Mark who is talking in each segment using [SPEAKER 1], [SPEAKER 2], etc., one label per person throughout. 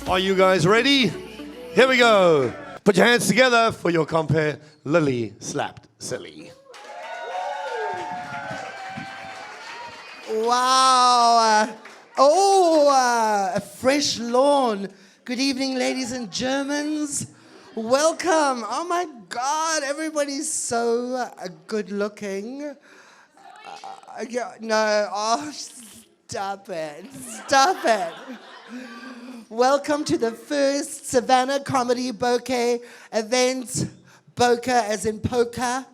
[SPEAKER 1] Are you guys ready? Here we go. Put your hands together for your compere, Lilly Slaptsilli.
[SPEAKER 2] Wow. A fresh lawn. Good evening, ladies and Germans. Welcome. Oh my God, everybody's so good looking. Stop it. Stop it. Welcome to the first Savanna comedy bokeh event. Bokeh as in poker.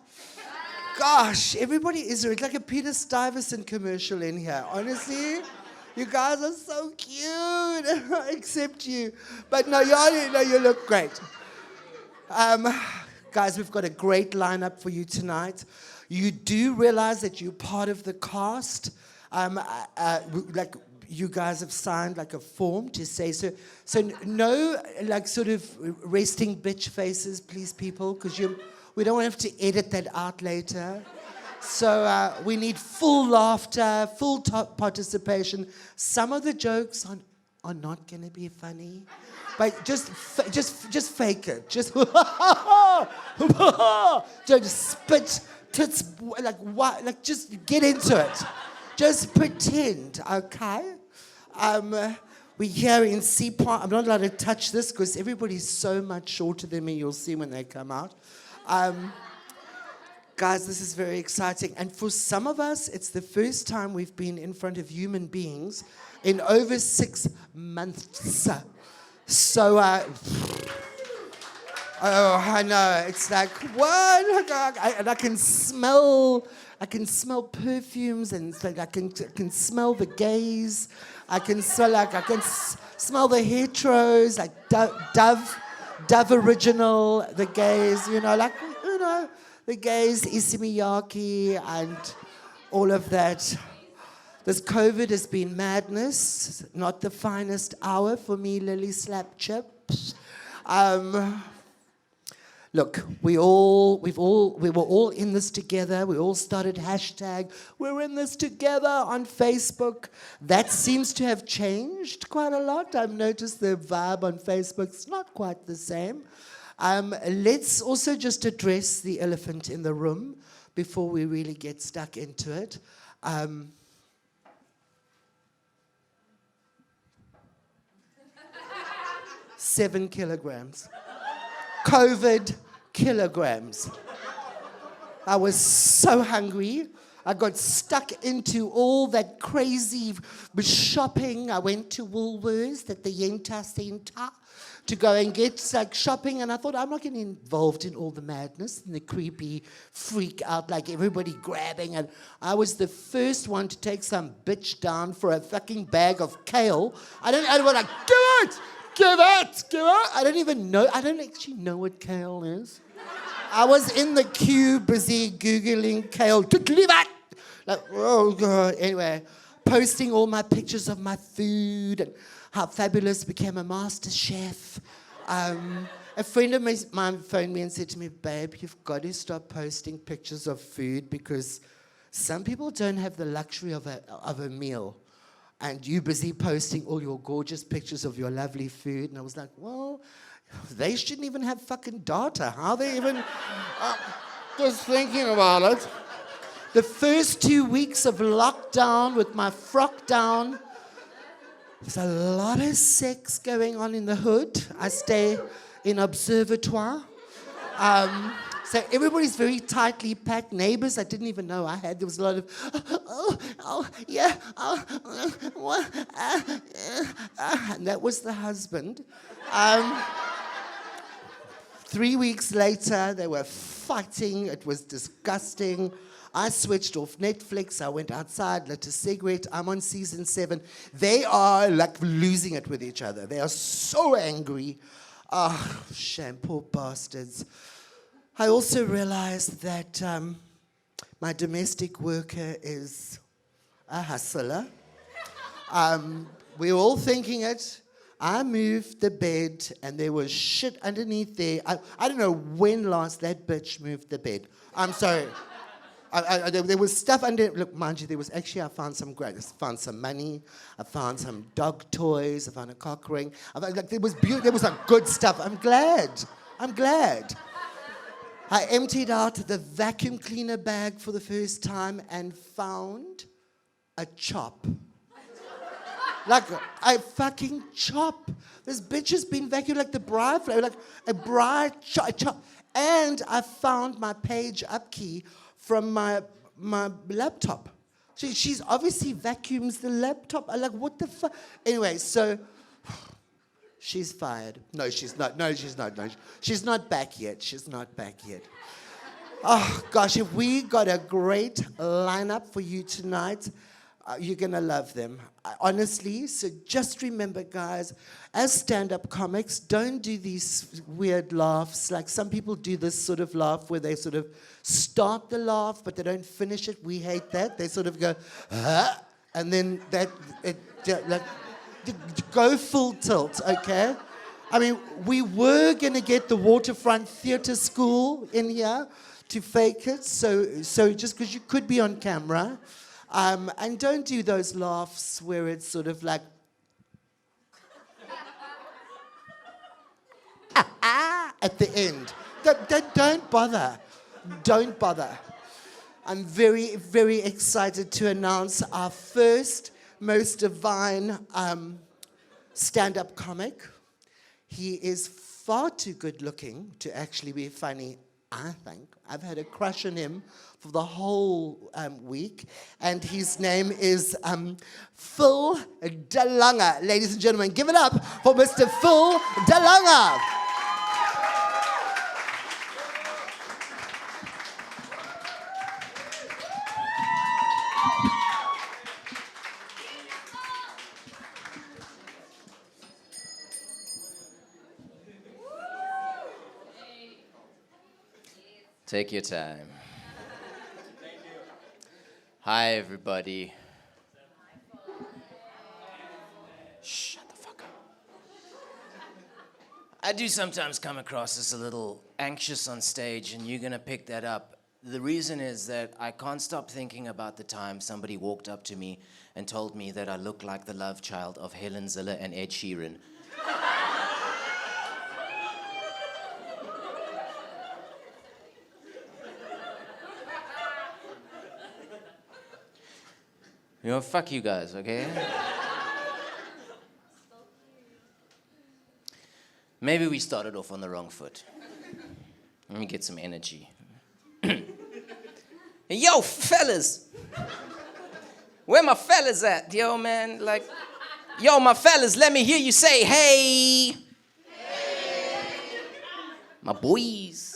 [SPEAKER 2] Gosh, everybody is like a Peter Stuyvesant commercial in here. Honestly, you guys are so cute, except you. But no, you look great. Guys, we've got a great lineup for you tonight. You do realize that you're part of the cast. Like you guys have signed like a form to say so. So no, like sort of resting bitch faces, please, people, because we don't have to edit that out later. So we need full laughter, full participation. Some of the jokes are not going to be funny, but just fake it. Just spit tits like what? Like just get into it. Just pretend, okay? We're here in C-Part. I'm not allowed to touch this because everybody's so much shorter than me. You'll see when they come out. Guys, this is very exciting. And for some of us, it's the first time we've been in front of human beings in over 6 months. So, oh, I know. It's like, what? And I can smell perfumes, and it's like I can smell the gays. I can smell the heteros, like Dove Original, the gays, the gays, Isimiyaki, and all of that. This COVID has been madness, not the finest hour for me, Lilly Slaptsilli. Look, we were all in this together. We all started hashtag, we're in this together on Facebook. That seems to have changed quite a lot. I've noticed the vibe on Facebook's not quite the same. Let's also just address the elephant in the room before we really get stuck into it. 7 kilograms. COVID kilograms. I was so hungry. I got stuck into all that crazy shopping. I went to Woolworths at the Yenta Center to go and get like shopping, and I thought I'm not getting involved in all the madness and the creepy freak out, like everybody grabbing. And I was the first one to take some bitch down for a fucking bag of kale. I was like, give it. I don't actually know what kale is. I was in the queue busy Googling kale. Like, oh God. Anyway, posting all my pictures of my food and how fabulous became a master chef. A friend of mine phoned me and said to me, babe, you've got to stop posting pictures of food because some people don't have the luxury of a meal. And you busy posting all your gorgeous pictures of your lovely food. And I was like, well, they shouldn't even have fucking data. How are they even just thinking about it? The first 2 weeks of lockdown with my frock down, there's a lot of sex going on in the hood. I stay in observatoire. So everybody's very tightly packed. Neighbors I didn't even know I had. There was a lot of, and that was the husband. 3 weeks later, they were fighting. It was disgusting. I switched off Netflix. I went outside, lit a cigarette. I'm on season 7. They are like losing it with each other. They are so angry. Oh, shame, poor bastards. I also realized that my domestic worker is a hustler. We were all thinking it. I moved the bed and there was shit underneath there. I don't know when last that bitch moved the bed. I'm sorry. There was stuff under. Look, mind you, I found some great. I found some money. I found some dog toys. I found a cock ring. There was like good stuff. I'm glad. I emptied out the vacuum cleaner bag for the first time and found a chop. Like a fucking chop. This bitch has been vacuumed like the bride, like a bride chop. And I found my page up key from my laptop. She's obviously vacuums the laptop. I'm like, what the fuck? Anyway, so she's fired. No, she's not. No, she's not. No, she's not back yet. She's not back yet. Oh, gosh, if we got a great lineup for you tonight, you're going to love them. Honestly, so just remember, guys, as stand-up comics, don't do these weird laughs. Like some people do this sort of laugh where they sort of start the laugh, but they don't finish it. We hate that. They sort of go, and then go full tilt, okay? I mean, we were going to get the Waterfront Theatre School in here to fake it, so just because you could be on camera. And don't do those laughs where it's sort of like, at the end. Don't bother. Don't bother. I'm very, very excited to announce our first, most divine stand-up comic. He is far too good looking to actually be funny, I think. I've had a crush on him for the whole week. And his name is Phil DeLange. Ladies and gentlemen, give it up for Mr. Phil DeLange.
[SPEAKER 3] Take your time. Hi, everybody. Shut the fuck up. I do sometimes come across as a little anxious on stage, and you're gonna pick that up. The reason is that I can't stop thinking about the time somebody walked up to me and told me that I look like the love child of Helen Ziller and Ed Sheeran. You know, fuck you guys, okay? Maybe we started off on the wrong foot. Let me get some energy. Yo, fellas! Where my fellas at? Yo, man, like... Yo, my fellas, let me hear you say, hey! Hey! My boys.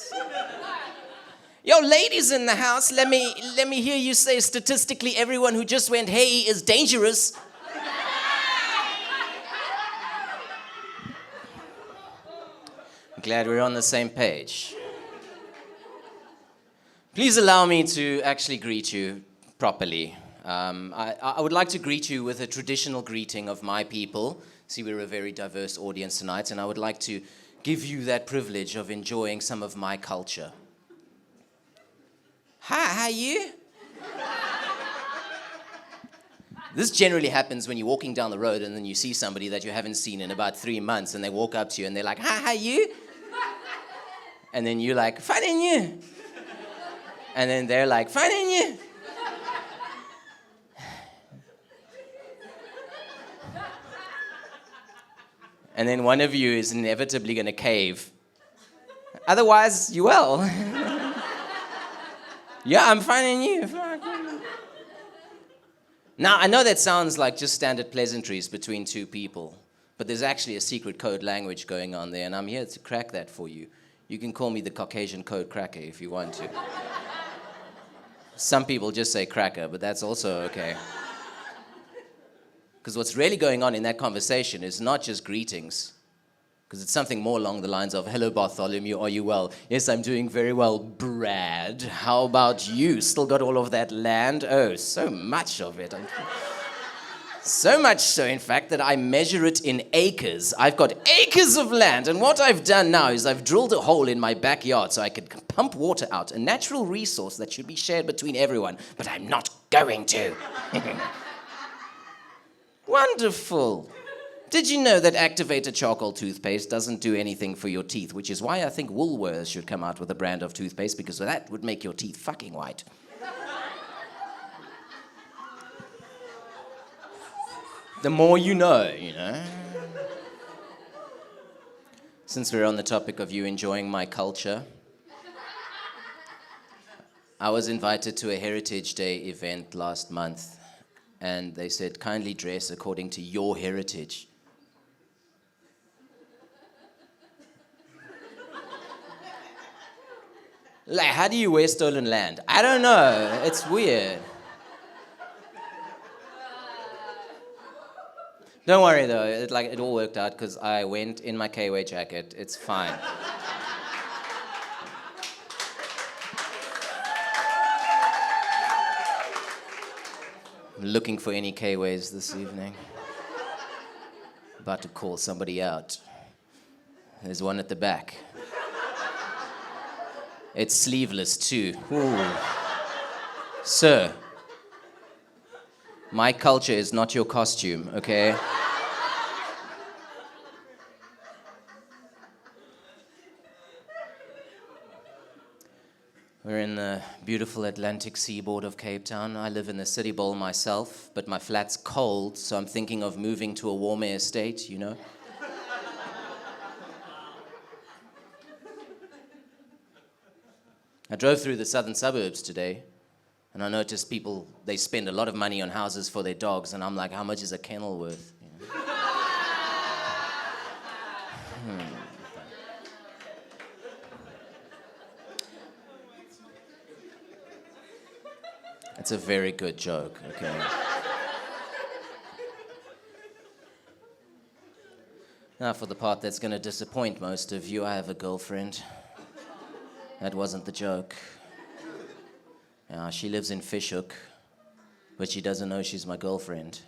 [SPEAKER 3] Yo, ladies in the house, let me hear you say statistically everyone who just went, hey, is dangerous. I'm glad we're on the same page. Please allow me to actually greet you properly. I would like to greet you with a traditional greeting of my people. See, we're a very diverse audience tonight, and I would like to give you that privilege of enjoying some of my culture. Hi, how you? This generally happens when you're walking down the road and then you see somebody that you haven't seen in about 3 months and they walk up to you and they're like, hi, how you? And then you're like, fine and you? And then they're like, fine and you? And then one of you is inevitably going to cave. Otherwise, you will. Yeah, I'm finding you. Now, I know that sounds like just standard pleasantries between two people, but there's actually a secret code language going on there, and I'm here to crack that for you. You can call me the Caucasian code cracker if you want to. Some people just say cracker, but that's also okay. Because what's really going on in that conversation is not just greetings, because it's something more along the lines of, hello, Bartholomew, are you well? Yes, I'm doing very well, Brad. How about you? Still got all of that land? Oh, so much of it. So much so, in fact, that I measure it in acres. I've got acres of land, and what I've done now is I've drilled a hole in my backyard so I could pump water out, a natural resource that should be shared between everyone, but I'm not going to. Wonderful. Did you know that activated charcoal toothpaste doesn't do anything for your teeth, which is why I think Woolworths should come out with a brand of toothpaste, because that would make your teeth fucking white. The more you know, you know. Since we're on the topic of you enjoying my culture, I was invited to a Heritage Day event last month, and they said, kindly dress according to your heritage. Like, how do you wear stolen land? I don't know. It's weird. Don't worry though, it all worked out because I went in my K-Way jacket. It's fine. I'm looking for any K-Ways this evening. About to call somebody out. There's one at the back. It's sleeveless too. Ooh. Sir, my culture is not your costume, okay? We're in the beautiful Atlantic seaboard of Cape Town. I live in the city bowl myself, but my flat's cold, so I'm thinking of moving to a warmer estate, you know? I drove through the southern suburbs today, and I noticed people, they spend a lot of money on houses for their dogs, and I'm like, how much is a kennel worth? You know? It's a very good joke, okay? Now for the part that's going to disappoint most of you, I have a girlfriend. That wasn't the joke. She lives in Fishhook, but she doesn't know she's my girlfriend.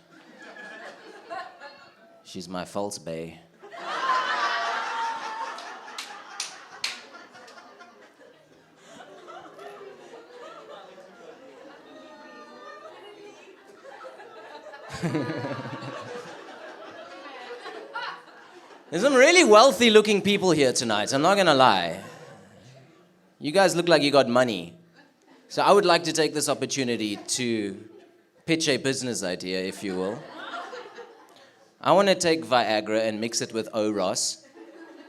[SPEAKER 3] She's my false bae. There's some really wealthy looking people here tonight, I'm not gonna lie. You guys look like you got money. So I would like to take this opportunity to pitch a business idea, if you will. I want to take Viagra and mix it with Oros,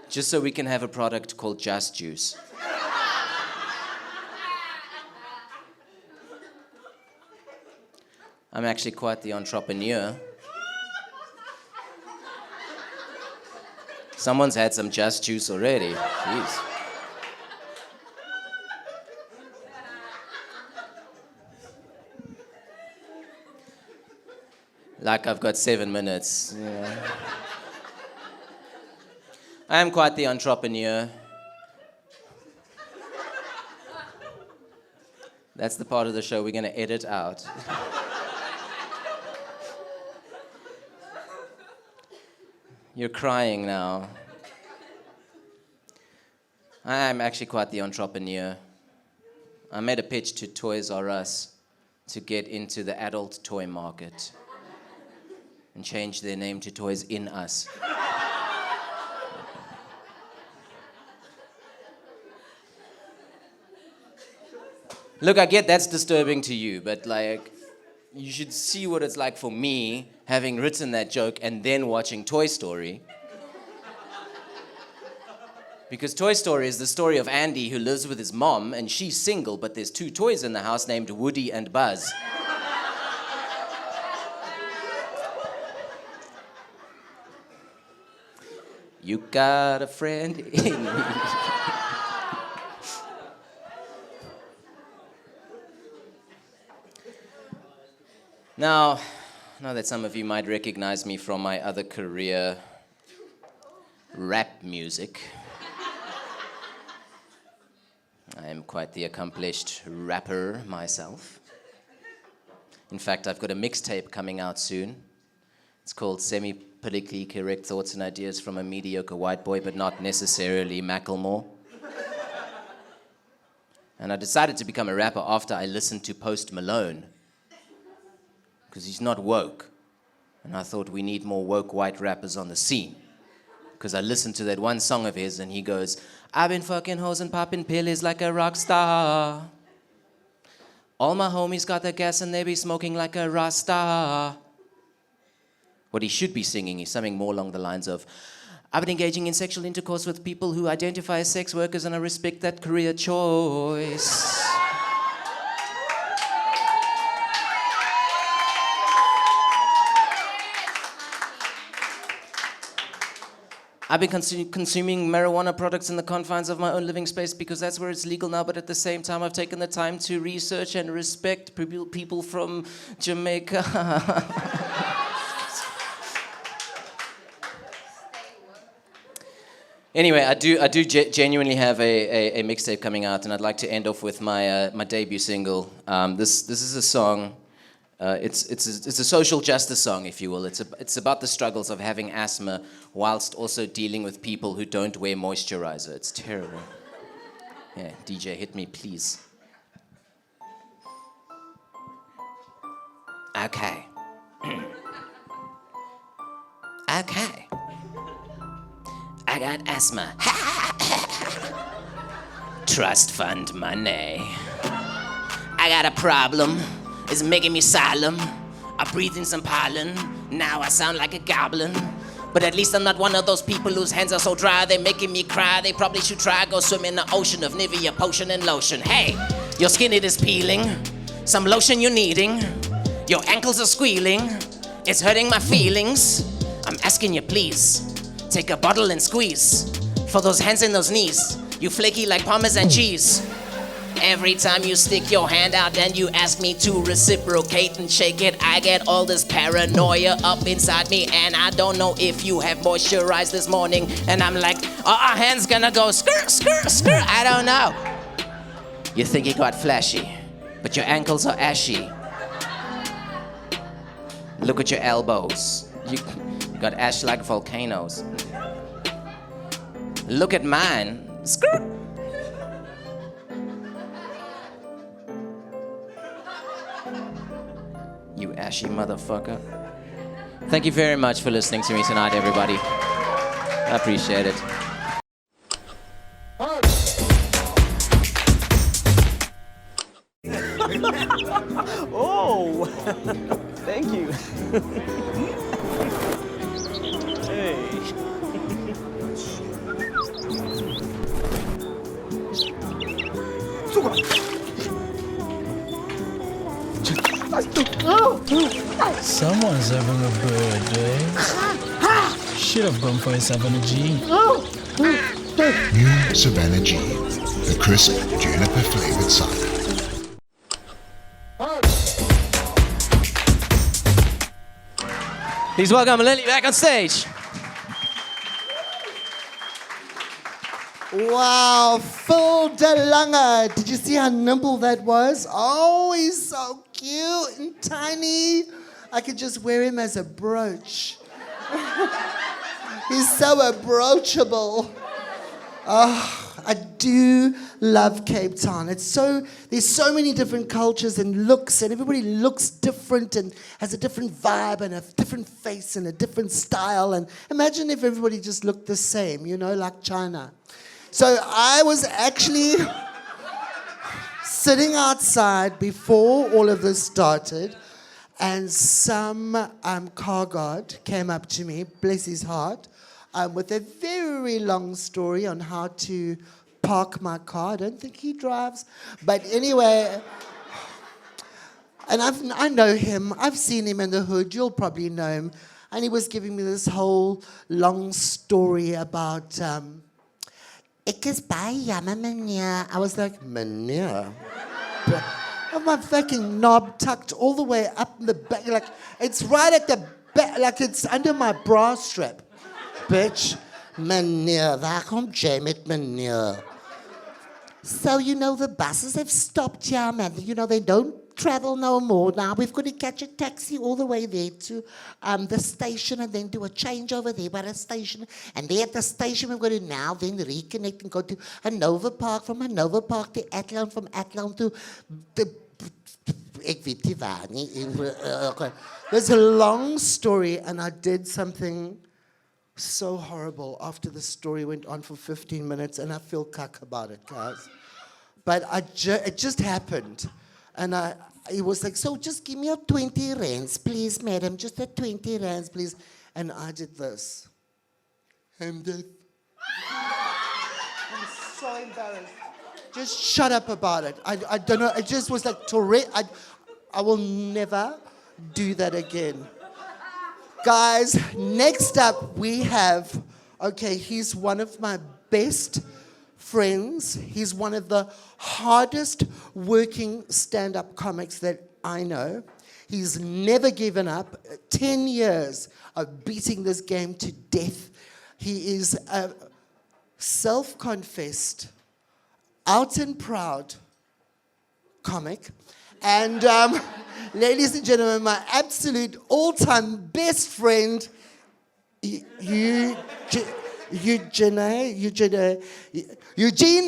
[SPEAKER 3] just so we can have a product called Just Juice. I'm actually quite the entrepreneur. Someone's had some Just Juice already. Jeez. Like I've got 7 minutes. Yeah. I am quite the entrepreneur. That's the part of the show we're going to edit out. You're crying now. I am actually quite the entrepreneur. I made a pitch to Toys R Us to get into the adult toy market and change their name to Toys in Us. Look, I get that's disturbing to you, but like, you should see what it's like for me having written that joke and then watching Toy Story. Because Toy Story is the story of Andy who lives with his mom and she's single, but there's 2 toys in the house named Woody and Buzz. You got a friend in me. Now that some of you might recognize me from my other career, rap music, I am quite the accomplished rapper myself. In fact, I've got a mixtape coming out soon. It's called Semi-Politically Correct Thoughts and Ideas from a Mediocre White Boy, but not necessarily Macklemore. And I decided to become a rapper after I listened to Post Malone, because he's not woke. And I thought we need more woke white rappers on the scene. Because I listened to that one song of his and he goes, I've been fucking hoes and popping pillies like a rock star. All my homies got the gas and they be smoking like a Rasta. What he should be singing is something more along the lines of, I've been engaging in sexual intercourse with people who identify as sex workers and I respect that career choice. I've been consuming marijuana products in the confines of my own living space because that's where it's legal now, but at the same time I've taken the time to research and respect people from Jamaica. Anyway, I do genuinely have a mixtape coming out, and I'd like to end off with my my debut single. This is a song. It's a social justice song, if you will. It's about the struggles of having asthma whilst also dealing with people who don't wear moisturizer. It's terrible. Yeah, DJ, hit me, please. Okay. Okay. I got asthma. Trust fund money. I got a problem. It's making me solemn. I breathe in some pollen. Now I sound like a goblin. But at least I'm not one of those people whose hands are so dry they're making me cry. They probably should try go swim in the ocean of Nivea potion and lotion. Hey, your skin it is peeling. Some lotion you're needing. Your ankles are squealing. It's hurting my feelings. I'm asking you please. Take a bottle and squeeze. For those hands and those knees. You flaky like Parmesan cheese. Every time you stick your hand out and you ask me to reciprocate and shake it, I get all this paranoia up inside me, and I don't know if you have moisturized this morning. And I'm like, are our hands gonna go skr, skr, skr? I don't know. You think it got flashy, but your ankles are ashy. Look at your elbows. You got ash like volcanoes. Look at mine. Skr. You ashy motherfucker. Thank you very much for listening to me tonight, everybody. I appreciate it.
[SPEAKER 4] Oh, thank you. Hey.
[SPEAKER 5] Someone's having a birthday. Should have gone for a Savanna G.
[SPEAKER 6] New Savanna G, the crisp juniper flavored cider.
[SPEAKER 3] Please welcome Lilly back on stage.
[SPEAKER 2] Wow, Phil de Lange. Did you see how nimble that was? Oh, he's so cute and tiny. I could just wear him as a brooch. He's so approachable. Oh, I do love Cape Town. There's so many different cultures and looks, and everybody looks different and has a different vibe and a different face and a different style. And imagine if everybody just looked the same, like China. So I was actually sitting outside before all of this started, and some car guard came up to me, bless his heart, with a very long story on how to park my car. I don't think he drives. But anyway, and I know him. I've seen him in the hood. You'll probably know him. And he was giving me this whole long story about... Ek is baie jammer, meneer. I was like, meneer? I have my fucking knob tucked all the way up in the back. Like, it's right at the back, like it's under my bra strap. Bitch. Meneer, waarom jy met meneer? So, the buses have stopped here, man. They don't travel no more now. We've got to catch a taxi all the way there to the station and then do a change over there by the station. And there at the station, we've got to now then reconnect and go to Hanover Park, from Hanover Park to Athlone, from Athlone to the... Ek weet nie waar nie. Okay. There's a long story, and I did something so horrible after the story went on for 15 minutes, and I feel cuck about it, guys. But it just happened. And he was like, so just give me a 20 rands, please, madam. Just a 20 rands, please. And I did this. I'm so embarrassed. Just shut up about it. I don't know. It just was like Tourette. I will never do that again. Guys, next up we have, okay, he's one of my best friends. He's one of the hardest working stand-up comics that I know. He's never given up. 10 years of beating this game to death. He is a self-confessed, out and proud comic. And ladies and gentlemen, my absolute all-time best friend, Eugene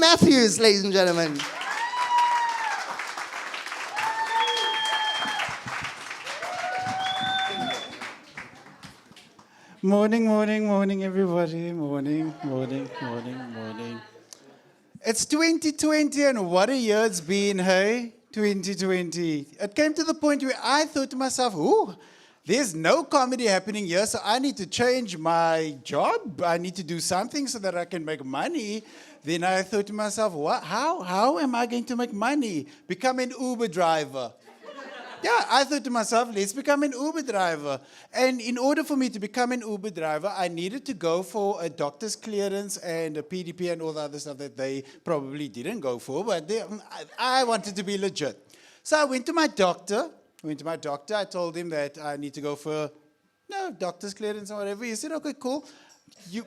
[SPEAKER 2] Mathews, ladies and gentlemen.
[SPEAKER 7] Morning, morning, morning, everybody. Morning. It's 2020, and what a year it's been, hey? 2020. It came to the point where I thought to myself, ooh, there's no comedy happening here, so I need to change my job. I need to do something so that I can make money. Then I thought to myself, what? How am I going to make money? Become an Uber driver. Yeah, I thought to myself, let's become an Uber driver. And in order for me to become an Uber driver, I needed to go for a doctor's clearance and a PDP and all the other stuff that they probably didn't go for, but I wanted to be legit. So I went to my doctor. I told him that I need to go for doctor's clearance or whatever. He said, okay, cool.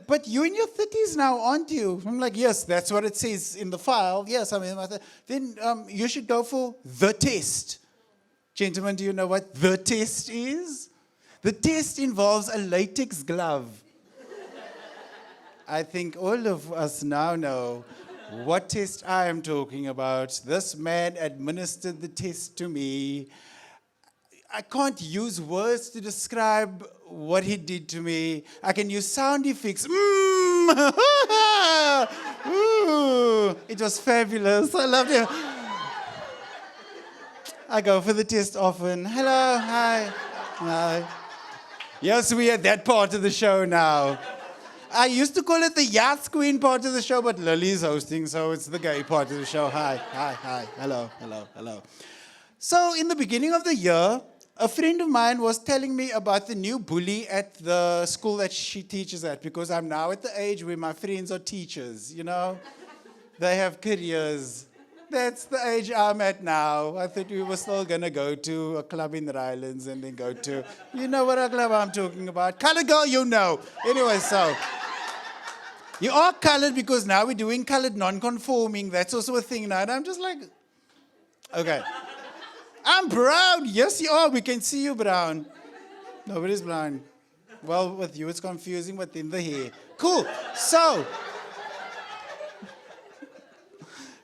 [SPEAKER 7] But you're in your 30s now, aren't you? I'm like, yes, that's what it says in the file. Yes, I'm in my 30s. Then you should go for the test. Gentlemen, do you know what the test is? The test involves a latex glove. I think all of us now know what test I am talking about. This man administered the test to me. I can't use words to describe what he did to me. I can use sound effects. Ooh, it was fabulous. I loved it. I go for the test often. Hello, hi. Yes, we're at that part of the show now. I used to call it the Yacht Queen part of the show, but Lilly's hosting, so it's the gay part of the show. Hi. Hello. So in the beginning of the year, a friend of mine was telling me about the new bully at the school that she teaches at, because I'm now at the age where my friends are teachers, you know? They have careers. That's the age I'm at now. I thought we were still going to go to a club in the Highlands and then go to, you know what a club I'm talking about? Colored girl, you know. Anyway, so you are colored because now we're doing colored non-conforming. That's also a thing now. And I'm just like, okay. I'm brown. Yes, you are. We can see you brown. Nobody's blind. Well, with you it's confusing, but in the hair. Cool. So...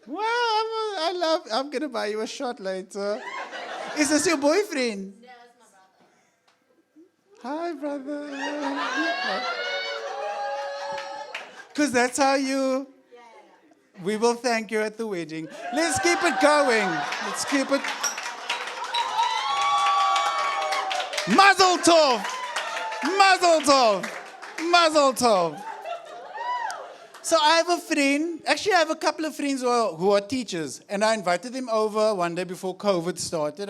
[SPEAKER 7] wow, I'm going to buy you a shot later. Is this your boyfriend?
[SPEAKER 8] Yeah, that's my brother.
[SPEAKER 7] Hi, brother. Because that's how you...
[SPEAKER 8] Yeah.
[SPEAKER 7] We will thank you at the wedding. Let's keep it going. Let's keep it... Mazel tov! Mazel tov! Mazel tov! So I have a friend, actually I have a couple of friends who are teachers, and I invited them over one day before COVID started.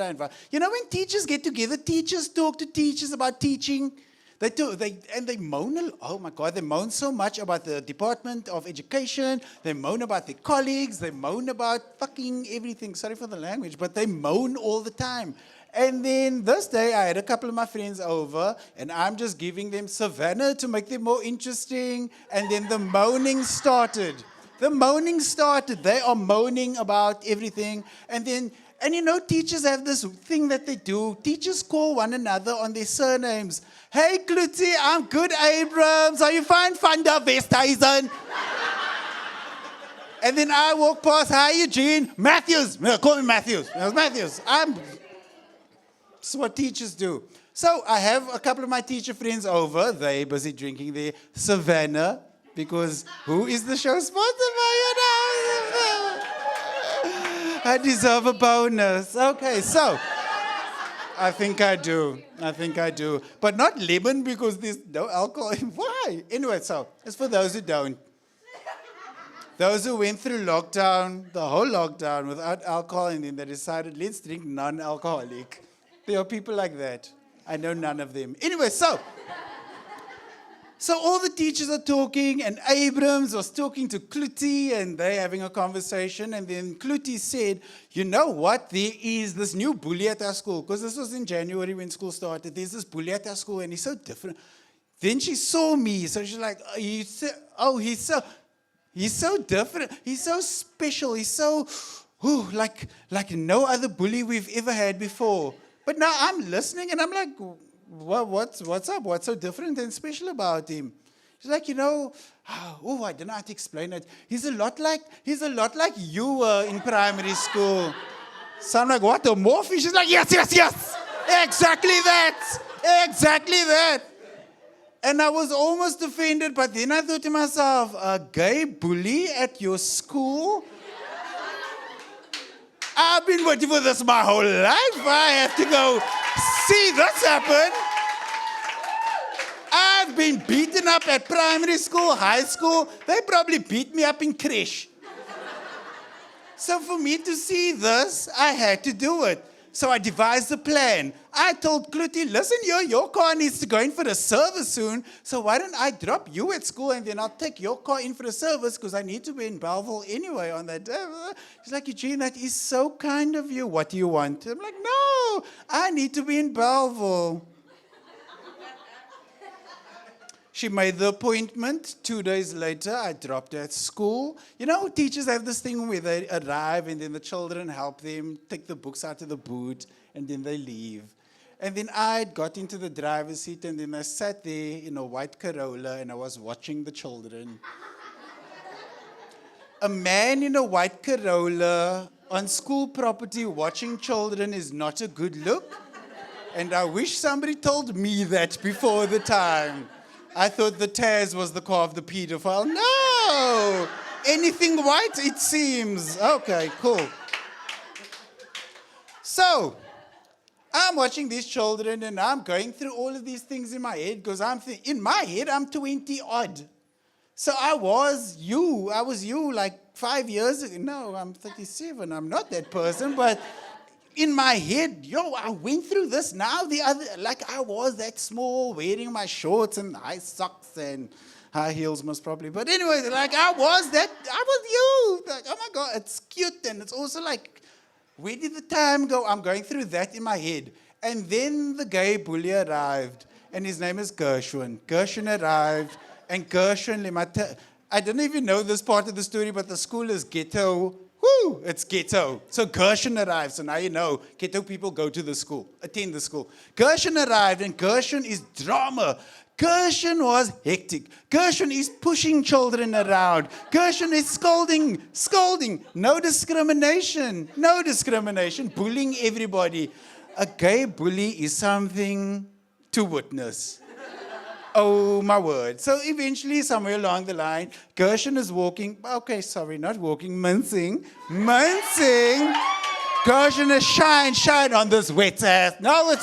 [SPEAKER 7] You know when teachers get together, teachers talk to teachers about teaching. They moan, oh my God, they moan so much about the Department of Education, they moan about their colleagues, they moan about fucking everything. Sorry for the language, but they moan all the time. And then this day, I had a couple of my friends over, and I'm just giving them Savanna to make them more interesting. And then the moaning started. They are moaning about everything. And then And you know, teachers have this thing that they do. Teachers call one another on their surnames. Hey, Kluti, I'm good, Abrams. Are you fine, Van der Westhuizen? And then I walk past, hi, Eugene. Mathews. No, call me Mathews. It was Mathews. This is what teachers do. So I have a couple of my teacher friends over. They're busy drinking their Savanna. Because who is the show sponsored by, you know? I deserve a bonus. Okay, so I think I do. But not lemon because there's no alcohol. Why? Anyway, so it's for those who don't. Those who went through lockdown, the whole lockdown without alcohol, and then they decided, let's drink non-alcoholic. There are people like that. I know none of them. Anyway, so all the teachers are talking, and Abrams was talking to Kluti, and they're having a conversation, and then Kluti said, you know what, there is this new bully at our school, because this was in January when school started. There's this bully at our school, and he's so different. Then she saw me, so she's like, he's so different. He's so special. He's so, like no other bully we've ever had before. But now I'm listening, and I'm like, what's up? What's so different and special about him? She's like, you know, I don't know how to explain it. He's a lot like you were in primary school. So I'm like, what, a morphe? She's like, yes. Exactly that. And I was almost offended, but then I thought to myself, a gay bully at your school? I've been waiting for this my whole life. I have to go see this happen. I've been beaten up at primary school, high school. They probably beat me up in creche. So for me to see this, I had to do it. So I devised a plan. I told Kluti, listen, your car needs to go in for a service soon, so why don't I drop you at school and then I'll take your car in for a service because I need to be in Belleville anyway on that day. She's like, Eugene, that is so kind of you. What do you want? I'm like, no, I need to be in Belleville. She made the appointment. 2 days later, I dropped her at school. You know, teachers have this thing where they arrive and then the children help them take the books out of the boot and then they leave. And then I got into the driver's seat and then I sat there in a white Corolla and I was watching the children. A man in a white Corolla on school property watching children is not a good look. And I wish somebody told me that before the time. I thought the Taz was the car of the pedophile. No! Anything white, it seems. Okay, cool. So, I'm watching these children and I'm going through all of these things in my head because in my head, I'm 20 odd. So I was you like 5 years ago. No, I'm 37. I'm not that person, but in my head, I went through this now. I was that small, wearing my shorts and high socks and high heels most probably. But anyway, I was you. Like, oh my God, it's cute. And it's also like, where did the time go? I'm going through that in my head. And then the gay bully arrived. And his name is Gershwin. Gershwin arrived. And Gershwin, I didn't even know this part of the story, but the school is ghetto. Woo, it's ghetto. So Gershwin arrived. So now you know, ghetto people go to the school, attend the school. Gershwin arrived, and Gershwin is drama. Gershwin was hectic. Gershwin is pushing children around. Gershwin is scolding. No discrimination. Bullying everybody. A gay bully is something to witness. Oh, my word. So eventually, somewhere along the line, Gershwin is mincing. Gershwin is shine on this wet ass. No.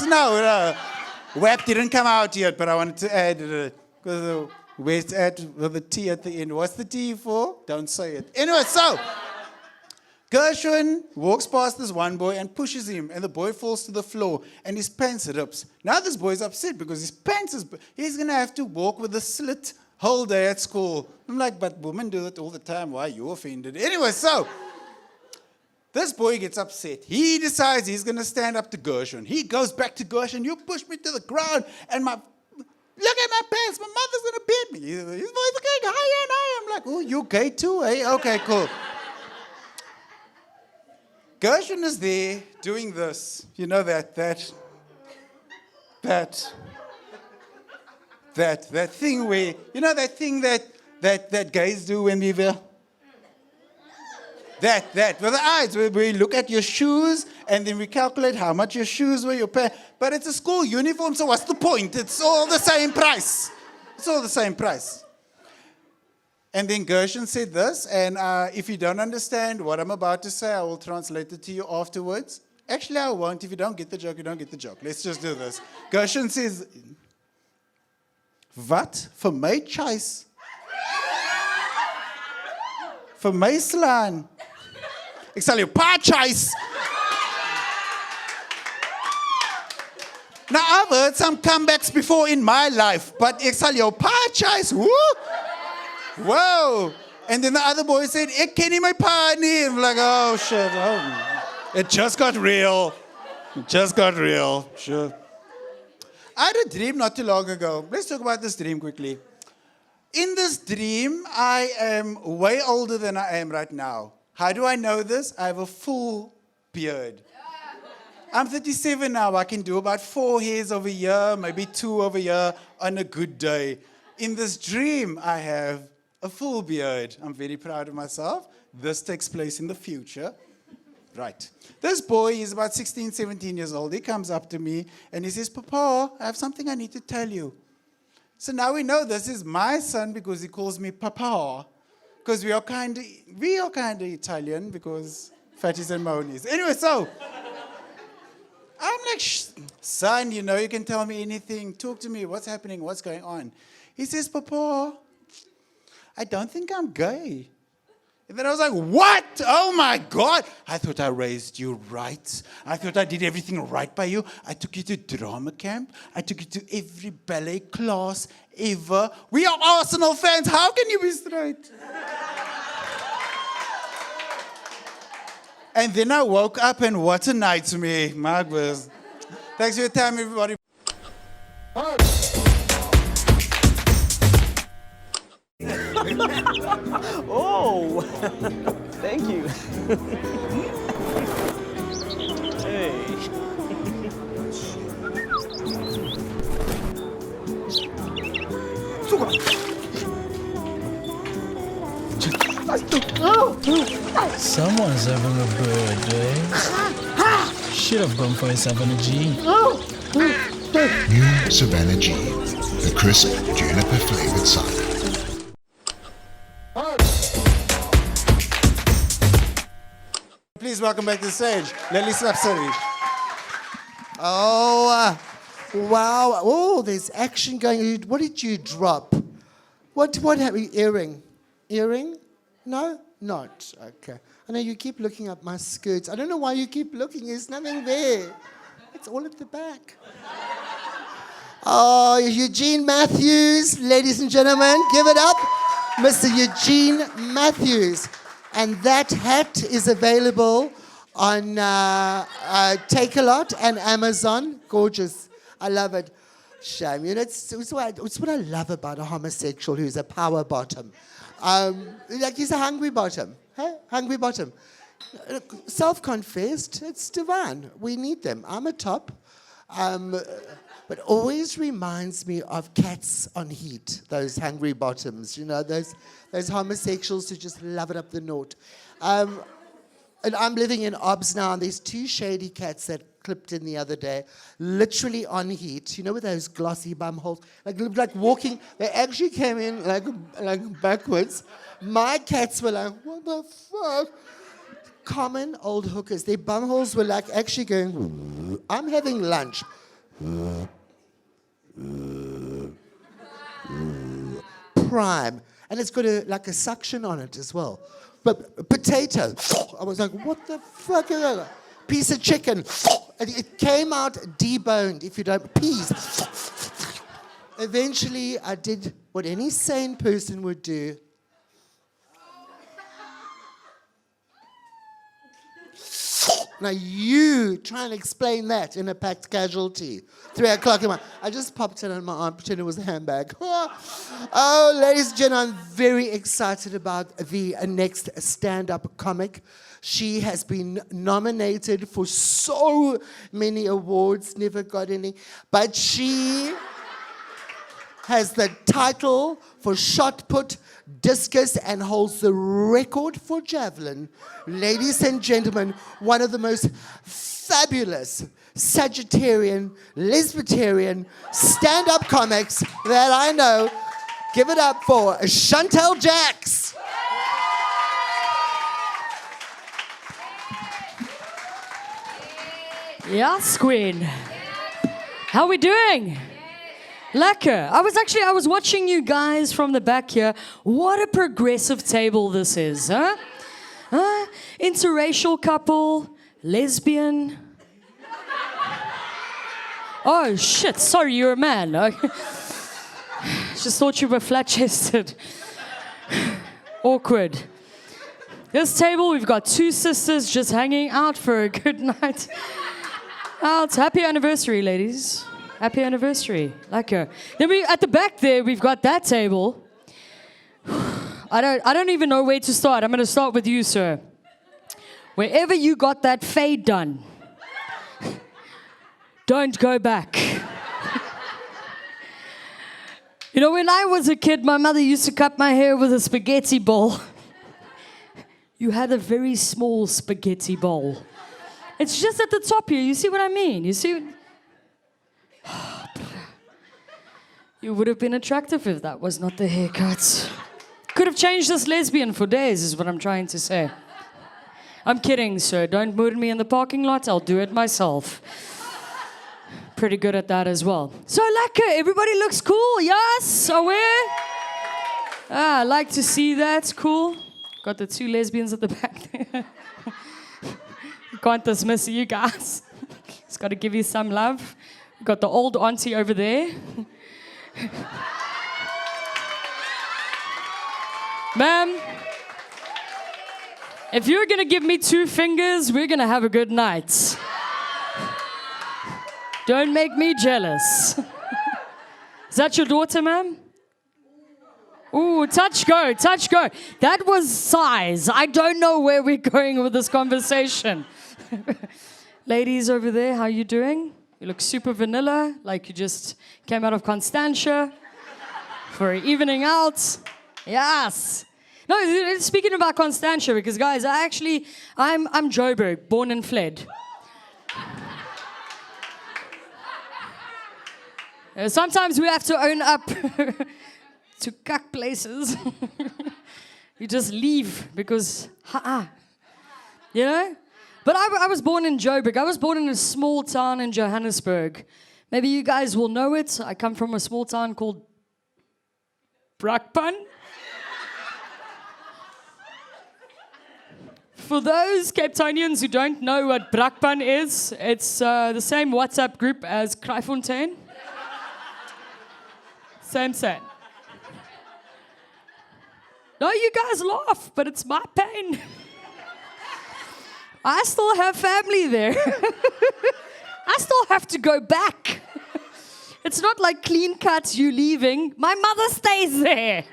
[SPEAKER 7] WAP didn't come out yet, but I wanted to add it. Because the wet ass with the T at the end. What's the T for? Don't say it. Anyway, so Gershwin walks past this one boy and pushes him, and the boy falls to the floor, and his pants rips. Now this boy's upset because his pants he's going to have to walk with a slit whole day at school. I'm like, but women do it all the time. Why are you offended? Anyway, so this boy gets upset. He decides he's going to stand up to Gershwin. He goes back to Gershwin. You pushed me to the ground, and look at my pants. My mother's going to beat me. His boy's going higher and higher. I'm like, oh, you gay too, eh? Okay, cool. Gershwin is there doing this. You know that thing where, you know that thing that guys do when we will? That, with the eyes, where we look at your shoes and then we calculate how much your shoes were, your pair. But it's a school uniform, so what's the point? It's all the same price. It's all the same price. And then Gershon said this, and if you don't understand what I'm about to say, I will translate it to you afterwards. Actually, I won't. If you don't get the joke, you don't get the joke. Let's just do this. Gershon says, wat vir my choice? Vir my slaan. Ek sal jou pa choice. Now, I've heard some comebacks before in my life, but ek sal jou pa choice. Woo! Whoa! And then the other boy said, ek ken nie my pa nie. I'm like, oh shit. Oh. It just got real. It just got real. Sure. I had a dream not too long ago. Let's talk about this dream quickly. In this dream, I am way older than I am right now. How do I know this? I have a full beard. I'm 37 now. I can do about 4 hairs over here, maybe 2 over here on a good day. In this dream, I have a full beard. I'm very proud of myself. This takes place in the future. Right. This boy is about 16, 17 years old. He comes up to me and he says, Papa, I have something I need to tell you. So now we know this is my son because he calls me Papa. Because we are kind of Italian because fatties and monies. Anyway, so I'm like, son, you know, you can tell me anything. Talk to me. What's happening? What's going on? He says, Papa, I don't think I'm gay. And then I was like, what? Oh my God. I thought I raised you right. I thought I did everything right by you. I took you to drama camp. I took you to every ballet class ever. We are Arsenal fans. How can you be straight? And then I woke up and what a night to me. Mark was. Thanks for your time, everybody.
[SPEAKER 4] Oh, thank you. Hey.
[SPEAKER 5] Someone's having a birthday. Should have gone for a Savanna G.
[SPEAKER 6] New Savanna G, the crisp juniper flavored cider.
[SPEAKER 7] Please welcome back to the stage, Lilly Slaptsilli.
[SPEAKER 2] Oh, wow. Oh, there's action going. What did you drop? What happened? Earring? No? Not. Okay. I know you keep looking up my skirts. I don't know why you keep looking. There's nothing there. It's all at the back. Oh, Eugene Mathews, ladies and gentlemen, give it up. Mr. Eugene Mathews. And that hat is available on Take-A-Lot and Amazon. Gorgeous. I love it. Shame. You know, it's what I love about a homosexual who's a power bottom. Like he's a hungry bottom. Huh? Hungry bottom. Self-confessed, it's divine. We need them. I'm a top. But always reminds me of Cats on Heat, those hungry bottoms, you know, those homosexuals who just love it up the north. And I'm living in Obs now, and there's 2 shady cats that clipped in the other day, literally on heat, you know, with those glossy bum holes, like walking. They actually came in like backwards. My cats were like, what the fuck? Common old hookers. Their bum holes were like actually going, I'm having lunch. Prime. And it's got like a suction on it as well. But potato. I was like, what the fuck is that? Piece of chicken. And it came out deboned, if you don't. Peas. Eventually, I did what any sane person would do. Now you try and explain that in a packed casualty. 3 o'clock in the morning. I just popped it on my arm, pretending it was a handbag. Oh, ladies and gentlemen, I'm very excited about the next stand-up comic. She has been nominated for so many awards, never got any, but she has the title for shot put, discus, and holds the record for javelin. Ladies and gentlemen, one of the most fabulous Sagittarian, Lesbitarian stand-up comics that I know. Give it up for Chantal Jax.
[SPEAKER 9] Yes, Queen. How we doing? Lekker. I was watching you guys from the back here. What a progressive table this is, huh? Interracial couple, lesbian. Oh, shit, sorry, you're a man. Just thought you were flat-chested. Awkward. This table, we've got 2 sisters just hanging out for a good night. Oh, it's happy anniversary, ladies. Happy anniversary. Lekker. Then at the back there, we've got that table. I don't even know where to start. I'm going to start with you, sir. Wherever you got that fade done, don't go back. You know, when I was a kid, my mother used to cut my hair with a spaghetti bowl. You had a very small spaghetti bowl. It's just at the top here. You see what I mean? You see? You would have been attractive if that was not the haircut. Could have changed this lesbian for days, is what I'm trying to say. I'm kidding, sir. Don't murder me in the parking lot. I'll do it myself. Pretty good at that as well. So, lekker. Everybody looks cool. Yes? Aware? I like to see that. Cool. Got the 2 lesbians at the back there. Can't dismiss you guys. Just got to give you some love. Got the old auntie over there. Ma'am, if you're going to give me 2 fingers, we're going to have a good night. Don't make me jealous. Is that your daughter, ma'am? Ooh, touch go, touch go. That was size. I don't know where we're going with this conversation. Ladies over there, how you doing? You look super vanilla, like you just came out of Constantia for an evening out. Yes. No, speaking about Constantia, because guys, I'm Joburg, born and fled. Sometimes we have to own up to cuck places. You just leave because, you know? But I was born in Joburg. I was born in a small town in Johannesburg. Maybe you guys will know it. I come from a small town called Brakpan. For those Cape Townians who don't know what Brakpan is, it's the same WhatsApp group as Kraaifontein. Same. No, you guys laugh, but it's my pain. I still have family there. I still have to go back. It's not like clean cuts, you leaving. My mother stays there.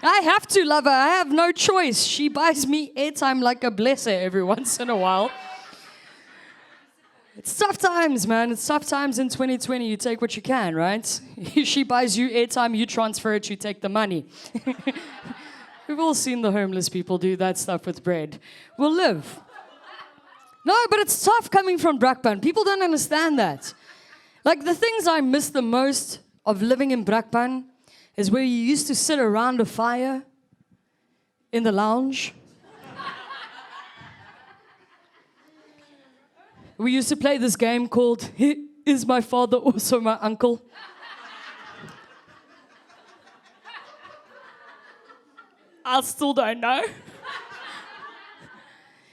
[SPEAKER 9] I have to love her. I have no choice. She buys me airtime like a blesser every once in a while. It's tough times, man. It's tough times in 2020. You take what you can, right? She buys you airtime, you transfer it, you take the money. We've all seen the homeless people do that stuff with bread. We'll live. No, but it's tough coming from Brakpan. People don't understand that. Like, the things I miss the most of living in Brakpan is where you used to sit around a fire in the lounge. We used to play this game called, Is My Father Also My Uncle? I still don't know.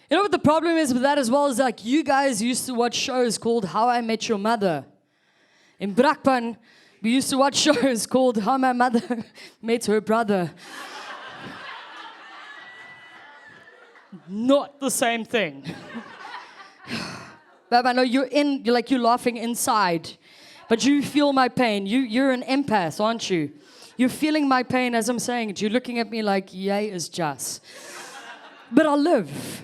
[SPEAKER 9] You know what the problem is with that as well is like you guys used to watch shows called How I Met Your Mother. In Brakpan, we used to watch shows called How My Mother Met Her Brother. Not the same thing. Bab, I know you're laughing inside, but you feel my pain. You're an empath, aren't you? You're feeling my pain as I'm saying it. You're looking at me like, yay is just. But I live.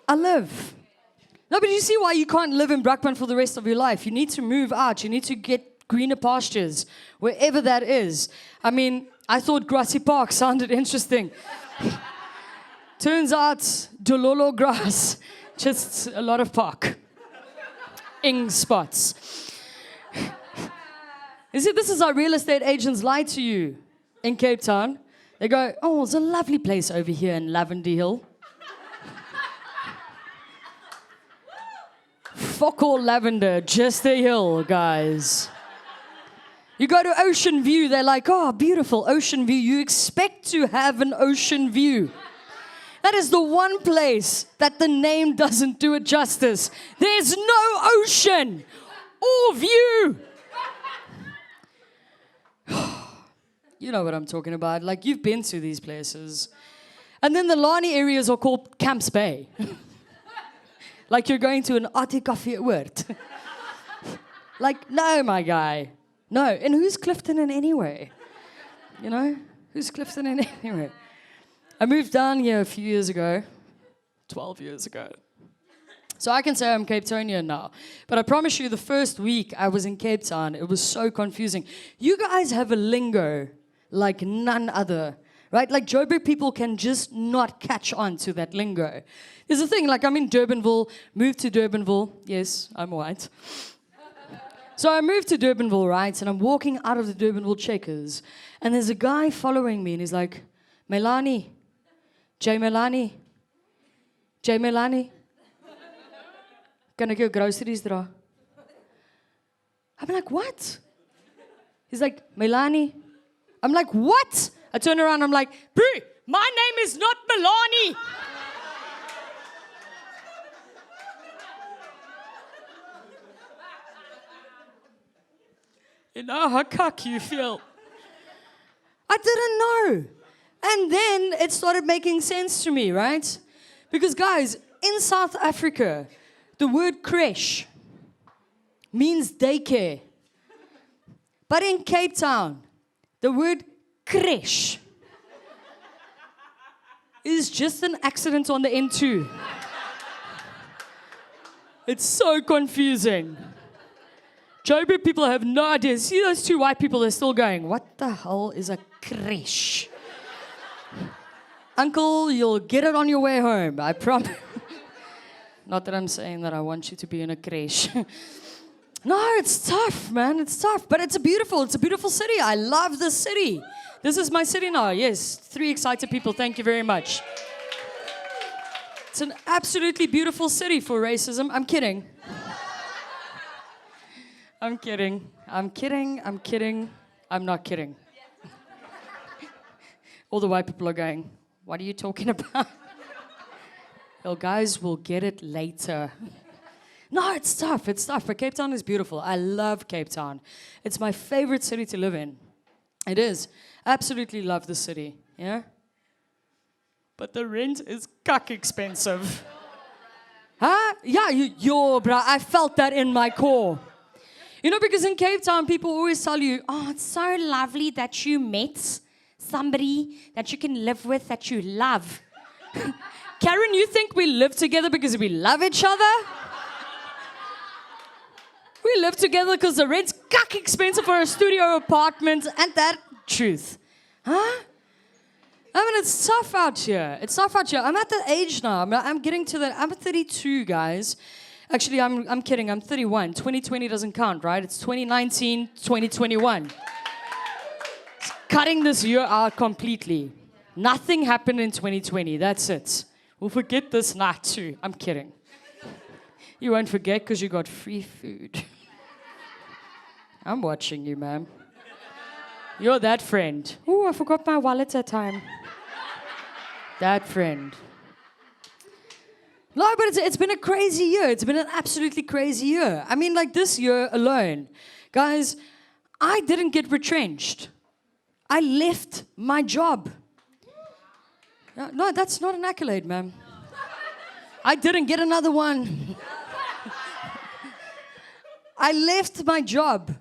[SPEAKER 9] No, but you see why you can't live in Brakpan for the rest of your life. You need to move out. You need to get greener pastures, wherever that is. I mean, I thought Grassy Park sounded interesting. Turns out, Dololo grass, just a lot of park. Ing spots. You see, this is how real estate agents lie to you in Cape Town. They go, oh, it's a lovely place over here in Lavender Hill. Fuck all lavender, just a hill, guys. You go to Ocean View, they're like, oh, beautiful Ocean View. You expect to have an ocean view. That is the one place that the name doesn't do it justice. There's no ocean or view. You know what I'm talking about. Like, you've been to these places. And then the Lani areas are called Camps Bay. Like you're going to an Ati Coffee at Word. Like, no, my guy. No. And who's Clifton in anyway? You know? Who's Clifton in anyway? I moved down here a few years ago. 12 years ago. So I can say I'm Cape Townian now. But I promise you, the first week I was in Cape Town, it was so confusing. You guys have a lingo like none other, right? Like Joburg people can just not catch on to that lingo. There's a thing, like I'm in Durbanville, moved to Durbanville. Yes, I'm white. So I moved to Durbanville, right? And I'm walking out of the Durbanville Checkers. And there's a guy following me and he's like, Melani, J Melani, J Melani. Kan ek jou groceries dra? I'm like, what? He's like, Melani. I'm like, what? I turn around, I'm like, bro, my name is not Melani. You know how cocky you feel. I didn't know. And then it started making sense to me, right? Because guys, in South Africa, the word creche means daycare. But in Cape Town, the word creche is just an accident on the N2. It's so confusing. Joburg people have no idea. See those two white people, they're still going, what the hell is a creche? Uncle, you'll get it on your way home, I promise. Not that I'm saying that I want you to be in a creche. No, it's tough, man. It's tough. But it's a beautiful city. I love this city. This is my city now. Yes, 3 excited people. Thank you very much. It's an absolutely beautiful city for racism. I'm kidding. I'm kidding. I'm kidding. I'm kidding. I'm not kidding. All the white people are going, what are you talking about? Well, guys, we'll get it later. No, it's tough. It's tough. But Cape Town is beautiful. I love Cape Town. It's my favorite city to live in. It is. Absolutely love the city. Yeah? But the rent is cuck expensive. Huh? Yeah, bruh. I felt that in my core. You know, because in Cape Town, people always tell you, oh, it's so lovely that you met somebody that you can live with, that you love. Karen, you think we live together because we love each other? We live together because the rent's cuck expensive for a studio apartment, and that truth. Huh? I mean, it's tough out here. It's tough out here. I'm at the age now. I'm getting to that. I'm 32, guys. Actually, I'm kidding. I'm 31. 2020 doesn't count, right? It's 2019, 2021. It's cutting this year out completely. Nothing happened in 2020. That's it. We'll forget this night too. I'm kidding. You won't forget because you got free food. I'm watching you, ma'am. You're that friend. Oh, I forgot my wallet at time. That friend. No, but it's been a crazy year. It's been an absolutely crazy year. I mean, like this year alone. Guys, I didn't get retrenched. I left my job. No, that's not an accolade, ma'am. I didn't get another one. I left my job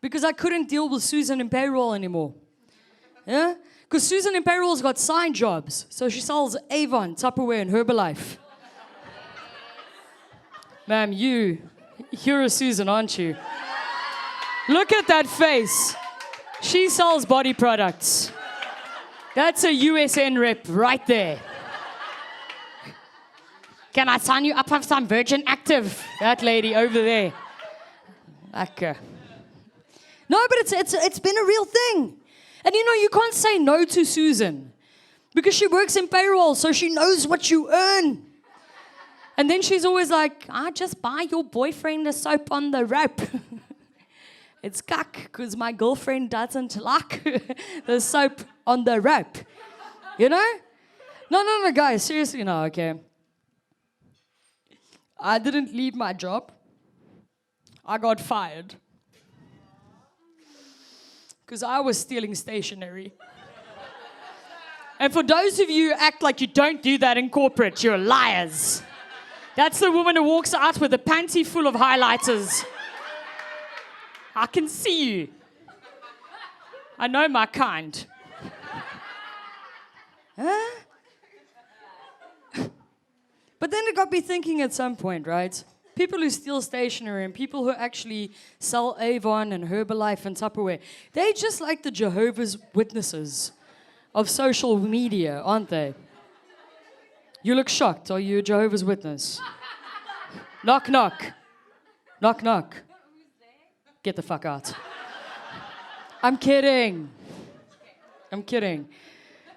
[SPEAKER 9] because I couldn't deal with Susan in payroll anymore. Yeah? Because Susan in payroll's got side jobs. So she sells Avon, Tupperware, and Herbalife. Ma'am, you're a Susan, aren't you? Look at that face. She sells body products. That's a USN rep right there. Can I sign you up for some Virgin Active? That lady over there. Lekker. No, but it's been a real thing. And you know, you can't say no to Susan because she works in payroll, so she knows what you earn. And then she's always like, I just buy your boyfriend a soap on the rope. It's cuck, because my girlfriend doesn't like the soap on the rope. You know? No, guys, seriously, no, okay. I didn't leave my job. I got fired. Because I was stealing stationery. And for those of you who act like you don't do that in corporate, you're liars. That's the woman who walks out with a panty full of highlighters. I can see you. I know my kind. Huh? But then it got me thinking at some point, right? People who steal stationery and people who actually sell Avon and Herbalife and Tupperware, they're just like the Jehovah's Witnesses of social media, aren't they? You look shocked. Are you a Jehovah's Witness? Knock, knock. Knock, knock. Get the fuck out. I'm kidding. I'm kidding.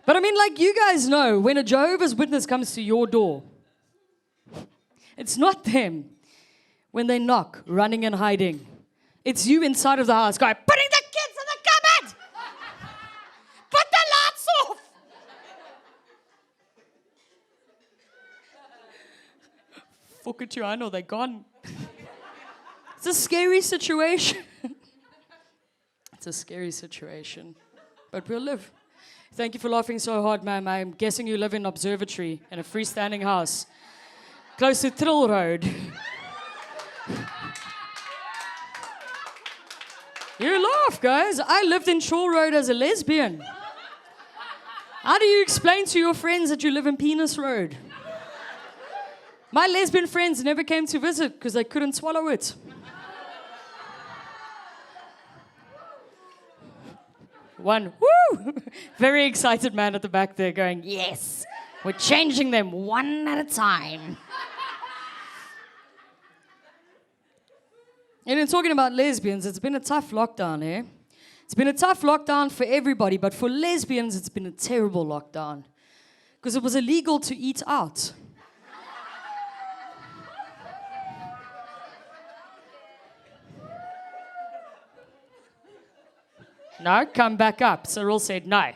[SPEAKER 9] But I mean, like, you guys know, when a Jehovah's Witness comes to your door, it's not them when they knock, running and hiding. It's you inside of the house going, putting the kids in the cupboard! Put the lights off! Fuck it, you, I know they're gone. It's a scary situation. It's a scary situation. But we'll live. Thank you for laughing so hard, ma'am. I'm guessing you live in an observatory in a freestanding house. Close to Trill Road. You laugh, guys. I lived in Trill Road as a lesbian. How do you explain to your friends that you live in Penis Road? My lesbian friends never came to visit because they couldn't swallow it. One, woo! Very excited man at the back there going, yes, we're changing them one at a time. And in talking about lesbians, it's been a tough lockdown, eh? It's been a tough lockdown for everybody, but for lesbians, it's been a terrible lockdown. Because it was illegal to eat out. No, come back up. Cyril said no.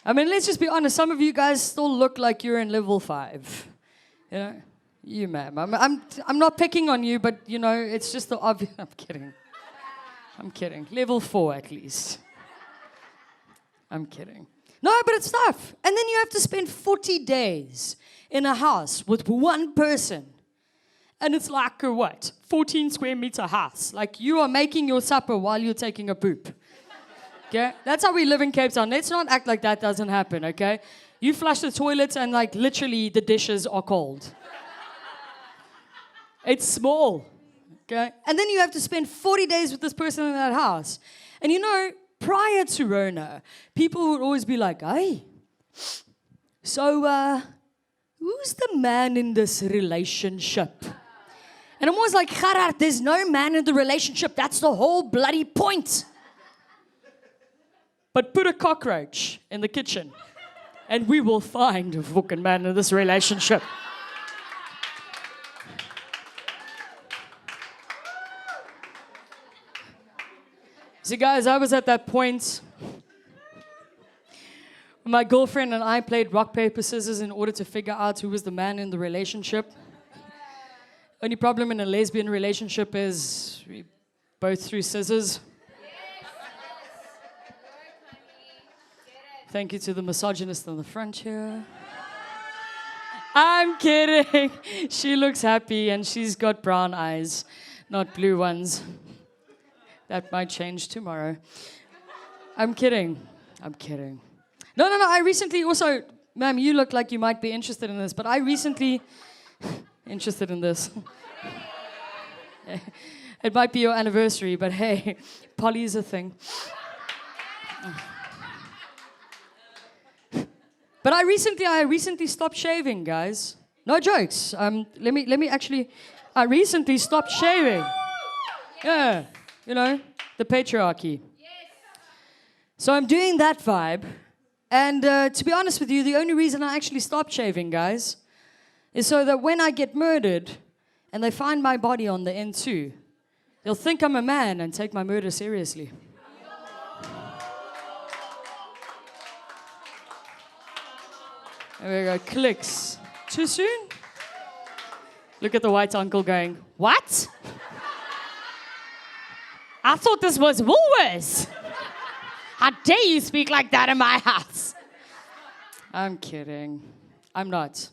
[SPEAKER 9] I mean, let's just be honest. Some of you guys still look like you're in level 5. You know? You, ma'am. I'm not picking on you, but, you know, it's just the obvious. I'm kidding. I'm kidding. Level 4, at least. I'm kidding. No, but it's tough. And then you have to spend 40 days in a house with one person. And it's like a what? 14 square meter house. Like you are making your supper while you're taking a poop. Okay? That's how we live in Cape Town. Let's not act like that doesn't happen, okay? You flush the toilets and like literally the dishes are cold. It's small, okay? And then you have to spend 40 days with this person in that house. And you know, prior to Rona, people would always be like, hey, so who's the man in this relationship? And I'm always like, Gerard, there's no man in the relationship. That's the whole bloody point. But put a cockroach in the kitchen, and we will find a fucking man in this relationship. See, guys, I was at that point when my girlfriend and I played rock, paper, scissors in order to figure out who was the man in the relationship. Only problem in a lesbian relationship is we both threw scissors. Thank you to the misogynist on the front here. I'm kidding. She looks happy and she's got brown eyes, not blue ones. That might change tomorrow. I'm kidding. I'm kidding. No. I recently also, ma'am, you look like you might be interested in this, but I recently, interested in this. It might be your anniversary, but hey, poly's a thing. But I recently stopped shaving, guys. No jokes. Let me actually. I recently stopped shaving. Yeah, you know, the patriarchy. So I'm doing that vibe, and to be honest with you, the only reason I actually stopped shaving, guys, is so that when I get murdered, and they find my body on the N2, they'll think I'm a man and take my murder seriously. There we go, clicks. Too soon? Look at the white uncle going, what? I thought this was Woolworths. How dare you speak like that in my house? I'm kidding. I'm not.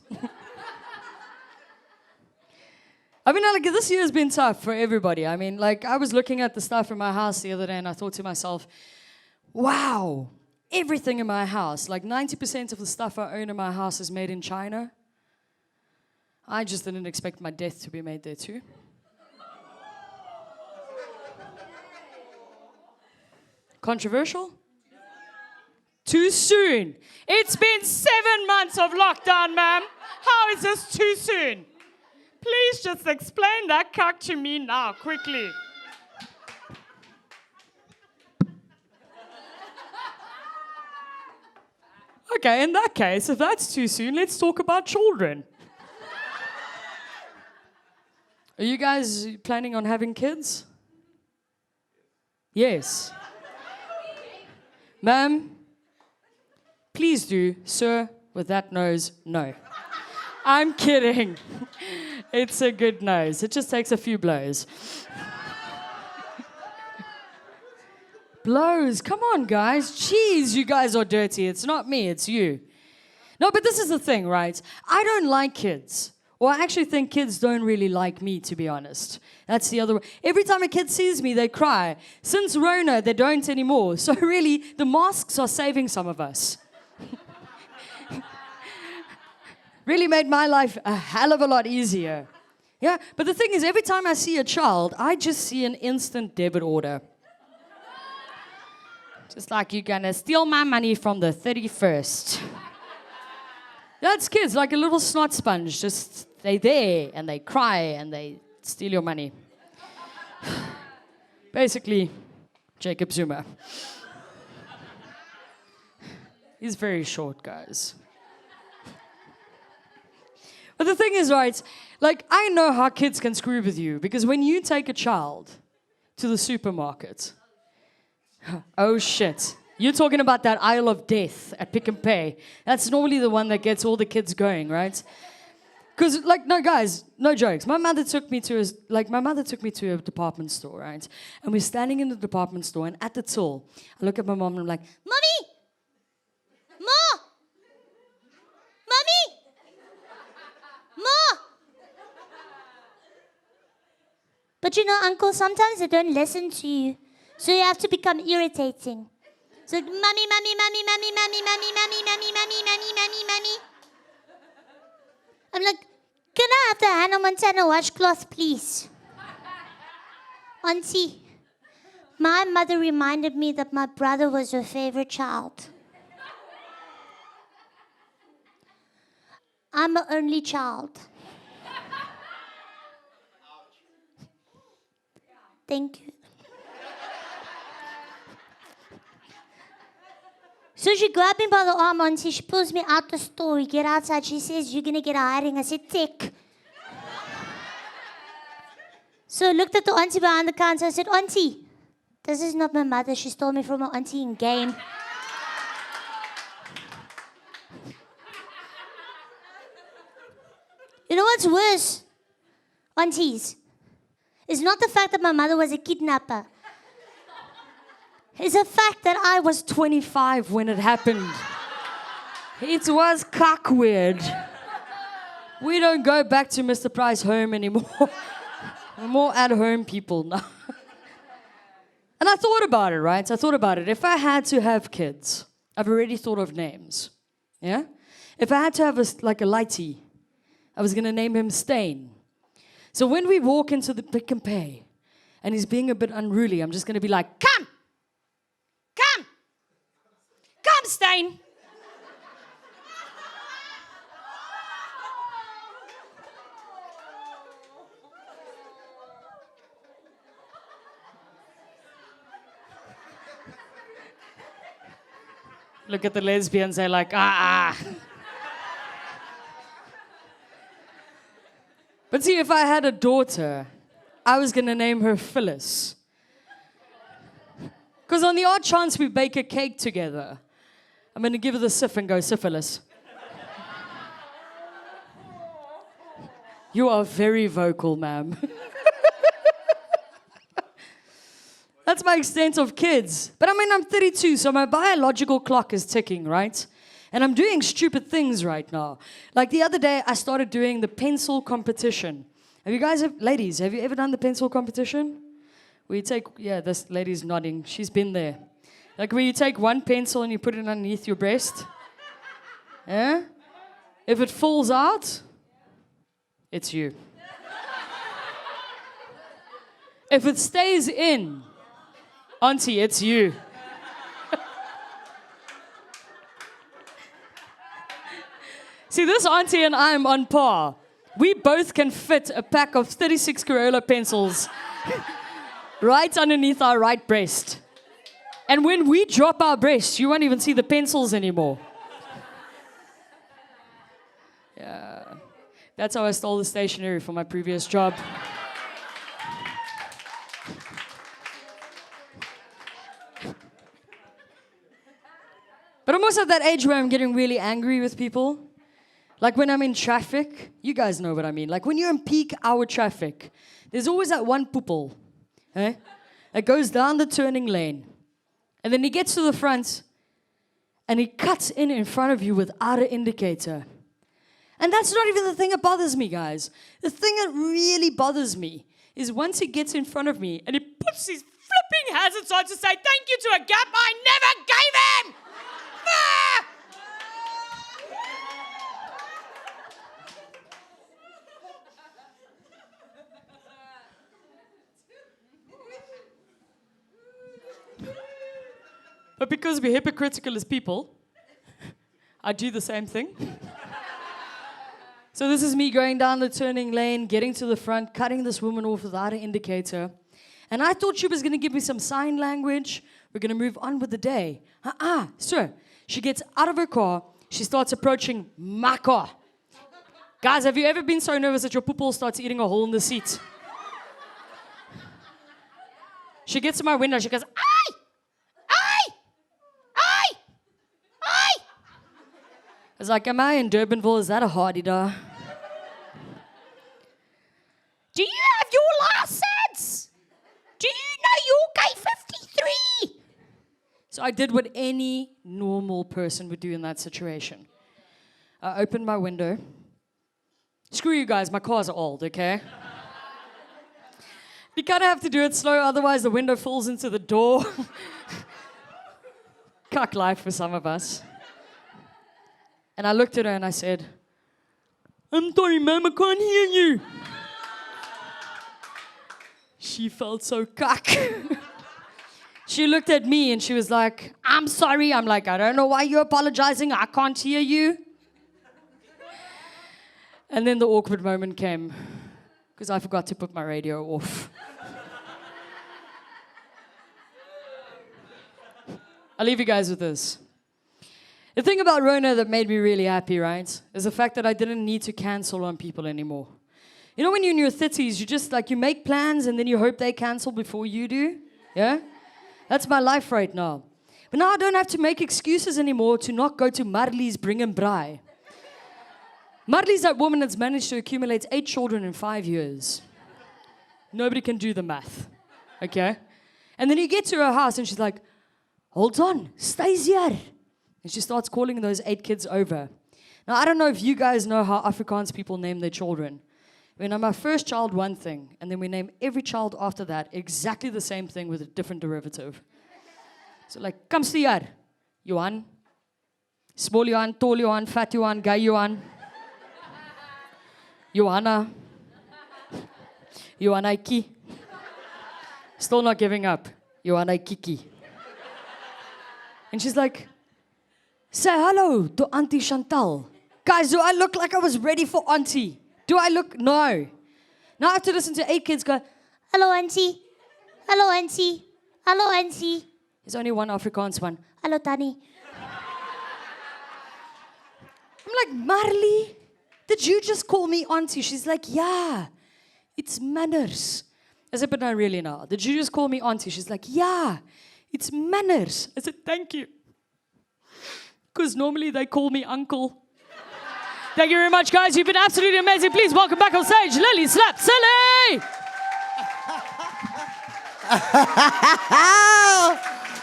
[SPEAKER 9] I mean, like, this year has been tough for everybody. I mean, like, I was looking at the stuff in my house the other day and I thought to myself, wow, everything in my house, like 90% of the stuff I own in my house is made in China. I just didn't expect my death to be made there too. Controversial? Too soon. It's been 7 months of lockdown, ma'am. How is this too soon? Please just explain that cock to me now, quickly. Okay, in that case, if that's too soon, let's talk about children. Are you guys planning on having kids? Yes. Ma'am, please do. Sir, with that nose, no. I'm kidding. It's a good nose. It just takes a few blows. Blows. Come on, guys. Jeez, you guys are dirty. It's not me, it's you. No, but this is the thing, right? I don't like kids. Or I actually think kids don't really like me, to be honest. That's the other way. Every time a kid sees me, they cry. Since Rona, they don't anymore. So really, the masks are saving some of us. Really made my life a hell of a lot easier. Yeah, but the thing is, every time I see a child, I just see an instant debit order. Just like, you're gonna steal my money from the 31st. That's kids, like a little snot sponge. Just, they there, and they cry, and they steal your money. Basically, Jacob Zuma. He's very short, guys. But the thing is, right, like, I know how kids can screw with you, because when you take a child to the supermarket, oh shit, you're talking about that aisle of death at Pick and Pay. That's normally the one that gets all the kids going, right? Because, like, no, guys, no jokes. My mother took me to a department store, right? And we're standing in the department store, and at the till, I look at my mom and I'm like, Mommy! Ma! Mommy! Ma!
[SPEAKER 10] But you know, Uncle, sometimes they don't listen to you. So you have to become irritating. So, mommy, mommy, mommy, mommy, mommy, mommy, mommy, mommy, mommy, mommy, mommy, mommy. I'm like, can I have the Hannah Montana washcloth, please? Auntie, my mother reminded me that my brother was her favorite child. I'm an only child. Thank you. So she grabbed me by the arm, Auntie. She pulls me out the store. We get outside. She says, you're going to get a hiring. I said, tick. So I looked at the auntie behind the counter. I said, Auntie, this is not my mother. She stole me from her auntie in game. You know what's worse, aunties? It's not the fact that my mother was a kidnapper. It's the fact that I was 25 when it happened. It was cock weird.
[SPEAKER 9] We don't go back to Mr. Price home anymore. We're more at-home people now. And I thought about it, right? I thought about it. If I had to have kids, I've already thought of names. Yeah? If I had to have a lighty, I was going to name him Stain. So when we walk into the Pick and Pay, and he's being a bit unruly, I'm just going to be like, come! Come! Come, Stain! Look at the lesbians, they're like, ah. But see, if I had a daughter, I was going to name her Phyllis. Because on the odd chance we bake a cake together, I'm going to give her the sif and go, syphilis. You are very vocal, ma'am. That's my extent of kids. But I mean, I'm 32, so my biological clock is ticking, right? And I'm doing stupid things right now. Like the other day, I started doing the pencil competition. Have you guys, ladies, have you ever done the pencil competition? Where you take, yeah, this lady's nodding. She's been there. Like where you take one pencil and you put it underneath your breast. Yeah? If it falls out, it's you. If it stays in, auntie, it's you. See, this auntie and I am on par. We both can fit a pack of 36 Corolla pencils right underneath our right breast. And when we drop our breasts, you won't even see the pencils anymore. Yeah. That's how I stole the stationery for my previous job. But I'm also at that age where I'm getting really angry with people. Like when I'm in traffic, you guys know what I mean. Like when you're in peak hour traffic, there's always that one poople, that goes down the turning lane. And then he gets to the front, and he cuts in front of you without an indicator. And that's not even the thing that bothers me, guys. The thing that really bothers me is once he gets in front of me, and he puts his flipping hazards on to say thank you to a gap I never gave him! Ah! But because we're hypocritical as people, I do the same thing. So this is me going down the turning lane, getting to the front, cutting this woman off without an indicator. And I thought she was going to give me some sign language. We're going to move on with the day. Sir. She gets out of her car. She starts approaching my car. Guys, have you ever been so nervous that your poople starts eating a hole in the seat? She gets to my window. She goes, "Aye! Aye! Aye! Aye!" I was like, am I in Durbanville? Is that a hardy-da? Do you have your license? Do you know your K53? So I did what any normal person would do in that situation. I opened my window. Screw you guys, my cars are old, okay? You kind of have to do it slow, otherwise the window falls into the door. Cuck life for some of us. And I looked at her and I said, "I'm sorry, ma'am, I can't hear you." She felt so cuck. She looked at me and she was like, "I'm sorry." I'm like, "I don't know why you're apologizing. I can't hear you." And then the awkward moment came because I forgot to put my radio off. I'll leave you guys with this. The thing about Rona that made me really happy, right, is the fact that I didn't need to cancel on people anymore. You know when you're in your 30s, you just you make plans and then you hope they cancel before you do? Yeah? That's my life right now. But now I don't have to make excuses anymore to not go to Marley's Bring and Braai. Marley's that woman that's managed to accumulate 8 children in 5 years. Nobody can do the math, okay? And then you get to her house and she's like, "Hold on, stays here." And she starts calling those 8 kids over. Now, I don't know if you guys know how Afrikaans people name their children. We name our first child one thing, and then we name every child after that exactly the same thing with a different derivative. So like, kom stuur, Johan, small Johan, tall Johan, fat Johan, gay Johan, Johanna, Johannaiki. Still not giving up, Johannaikiki. And she's like, say hello to Auntie Chantal. Guys, do I look like I was ready for Auntie? Do I look? No. Now I have to listen to 8 kids go,
[SPEAKER 10] Hello, Auntie. Hello, Auntie. Hello, Auntie.
[SPEAKER 9] There's only one Afrikaans one.
[SPEAKER 10] Hello, Tannie.
[SPEAKER 9] I'm like, Marley, did you just call me Auntie? She's like, yeah, it's manners. I said, but no, really now. Did you just call me Auntie? She's like, yeah, it's manners. I said, thank you. Because normally they call me uncle. Thank you very much, guys. You've been absolutely amazing. Please welcome back on stage, Lilly Slaptsilli.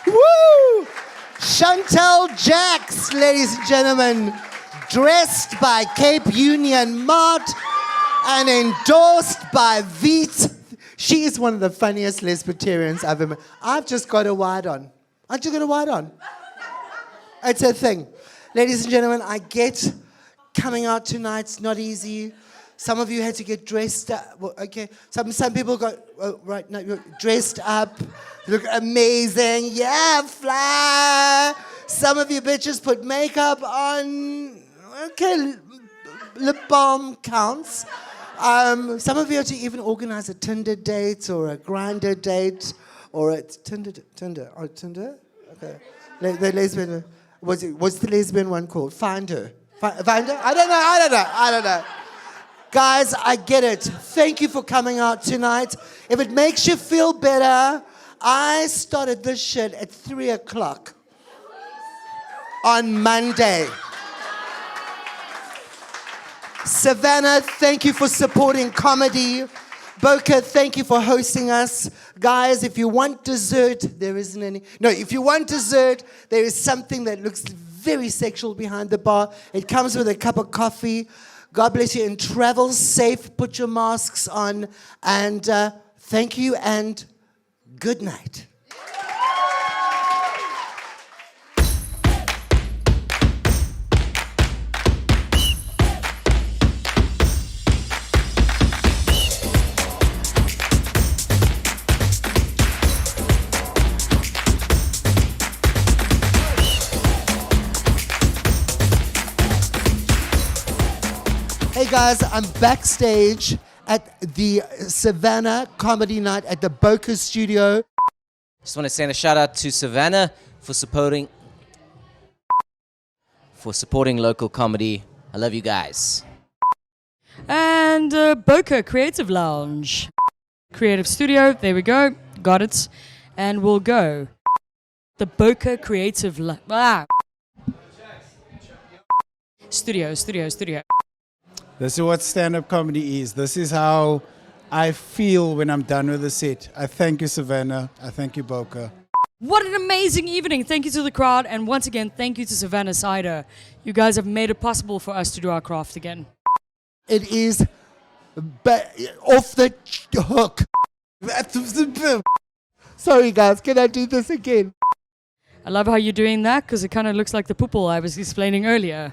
[SPEAKER 2] Woo! Chantal Jax, ladies and gentlemen, dressed by Cape Union Mart and endorsed by Veet. She is one of the funniest lesbiterians I've ever met. I've just got a wide on. Aren't you got a wide on? It's a thing. Ladies and gentlemen, I get coming out tonight's not easy. Some of you had to get dressed up. Well, okay. Some people got, right now, you're dressed up. You look amazing. Yeah, fly. Some of you bitches put makeup on. Okay, lip balm counts. Some of you had to even organize a Tinder date or a Grindr date or a Tinder. Okay. The lesbian, what's the lesbian one called? Find her. Find her? I don't know. Guys, I get it. Thank you for coming out tonight. If it makes you feel better, I started this shit at 3 o'clock on Monday. Savanna, thank you for supporting comedy. Bokeh, thank you for hosting us. Guys, if you want dessert, there isn't any. No, if you want dessert, there is something that looks very sexual behind the bar. It comes with a cup of coffee. God bless you and travel safe. Put your masks on. And thank you and good night. Hey guys, I'm backstage at the Savanna Comedy Night at the Bokeh Studio.
[SPEAKER 3] Just want to send a shout out to Savanna for supporting local comedy. I love you guys.
[SPEAKER 9] And Bokeh Creative Lounge. Creative Studio, there we go. Got it. And we'll go. The Bokeh Creative Studio.
[SPEAKER 7] This is what stand-up comedy is. This is how I feel when I'm done with the set. I thank you, Savanna. I thank you, Bokeh.
[SPEAKER 9] What an amazing evening. Thank you to the crowd. And once again, thank you to Savanna Cider. You guys have made it possible for us to do our craft again.
[SPEAKER 2] It is off the hook. Sorry guys, can I do this again?
[SPEAKER 9] I love how you're doing that because it kind of looks like the poople I was explaining earlier.